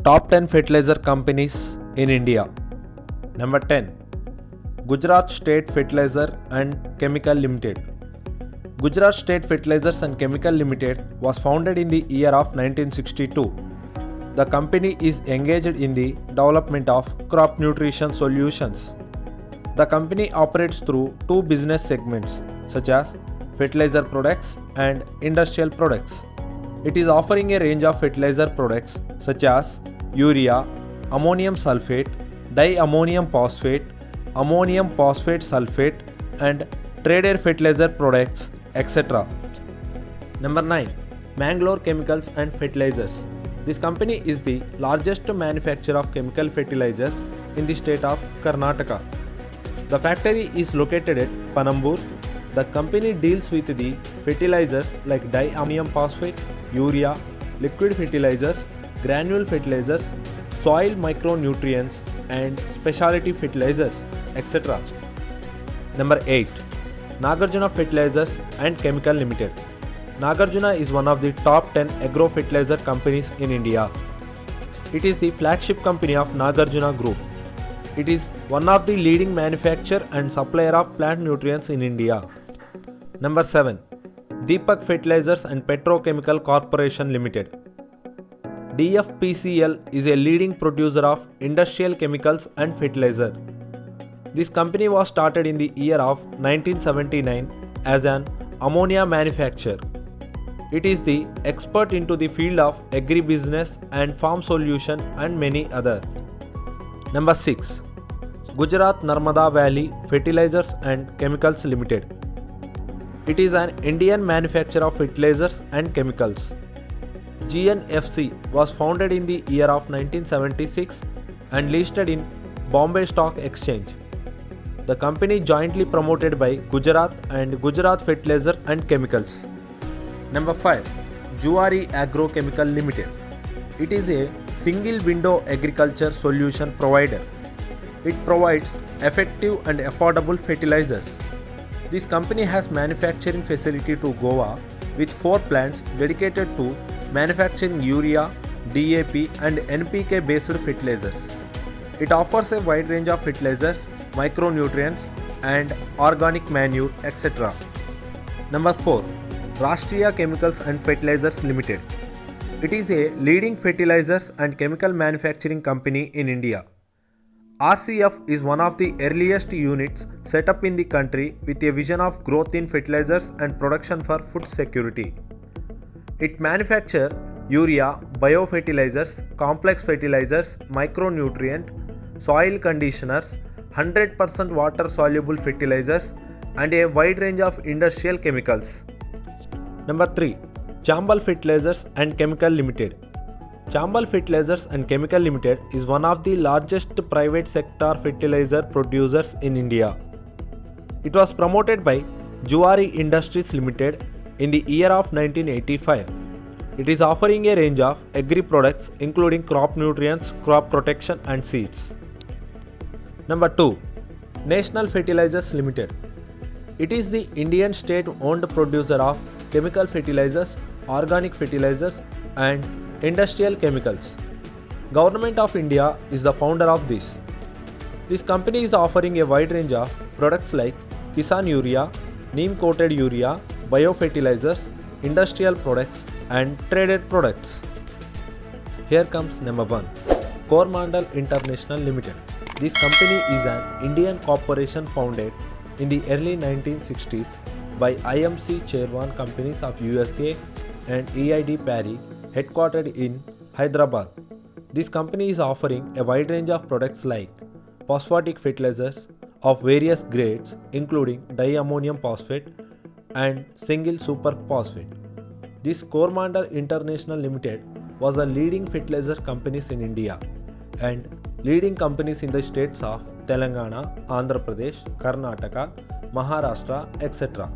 Top 10 fertilizer companies in India. Number 10. Gujarat State Fertilizer and Chemical Limited. Gujarat State Fertilizers and Chemical Limited was founded in the year of 1962. The company is engaged in the development of crop nutrition solutions. The company operates through two business segments such as fertilizer products and industrial products. It is offering a range of fertilizer products such as urea, ammonium sulfate, diammonium phosphate, ammonium phosphate sulfate, and traded fertilizer products, etc. Number 9. Mangalore Chemicals and Fertilizers. This company is the largest manufacturer of chemical fertilizers in the state of Karnataka. The factory is located at Panambur. The company deals with the fertilizers like diammonium phosphate, urea, liquid fertilizers, granule fertilizers, soil micronutrients, and specialty fertilizers, etc. Number 8. Nagarjuna Fertilizers and Chemical Limited. Nagarjuna is one of the top 10 agro fertilizer companies in India. It is the flagship company of Nagarjuna Group. It is one of the leading manufacturer and supplier of plant nutrients in India. Number 7. Deepak Fertilizers and Petrochemical Corporation Limited. DFPCL is a leading producer of industrial chemicals and fertilizer. This company was started in the year of 1979 as an ammonia manufacturer. It is the expert into the field of agribusiness and farm solution and many other. Number 6. Gujarat Narmada Valley Fertilizers and Chemicals Limited. It is an Indian manufacturer of fertilizers and chemicals. GNFC was founded in the year of 1976 and listed in Bombay Stock Exchange. The company jointly promoted by Gujarat and Gujarat Fertilizer and Chemicals. Number 5. Zuari Agrochemical Limited. It is a single window agriculture solution provider. It provides effective and affordable fertilizers. This company has manufacturing facility to Goa with 4 plants dedicated to manufacturing urea, DAP and NPK based fertilizers. It offers a wide range of fertilizers, micronutrients and organic manure, etc. Number 4. Rashtriya Chemicals and Fertilizers Limited. It is a leading fertilizers and chemical manufacturing company in India. RCF is one of the earliest units set up in the country with a vision of growth in fertilizers and production for food security. It manufactures urea, biofertilizers, complex fertilizers, micronutrient, soil conditioners, 100% water soluble fertilizers, and a wide range of industrial chemicals. Number 3. Chambal Fertilizers and Chemical Limited. Chambal Fertilizers and Chemical Limited is one of the largest private sector fertilizer producers in India. It was promoted by Zuari Industries Limited in the year of 1985. It is offering a range of agri products including crop nutrients, crop protection and seeds. Number 2. National Fertilizers Limited. It is the Indian state-owned producer of chemical fertilizers, organic fertilizers and industrial chemicals. Government of India is the founder of this. This company is offering a wide range of products like Kisan Urea, neem coated urea, biofertilizers, industrial products and traded products. Here comes number 1. Coromandel International Limited. This company is an Indian corporation founded in the early 1960s by IMC Chair 1 companies of USA and EID Parry, headquartered in Hyderabad. This company is offering a wide range of products like phosphatic fertilizers of various grades including diammonium phosphate and single super phosphate. This Coromandel International Limited was the leading fertilizer companies in India and leading companies in the states of Telangana, Andhra Pradesh, Karnataka, Maharashtra, etc.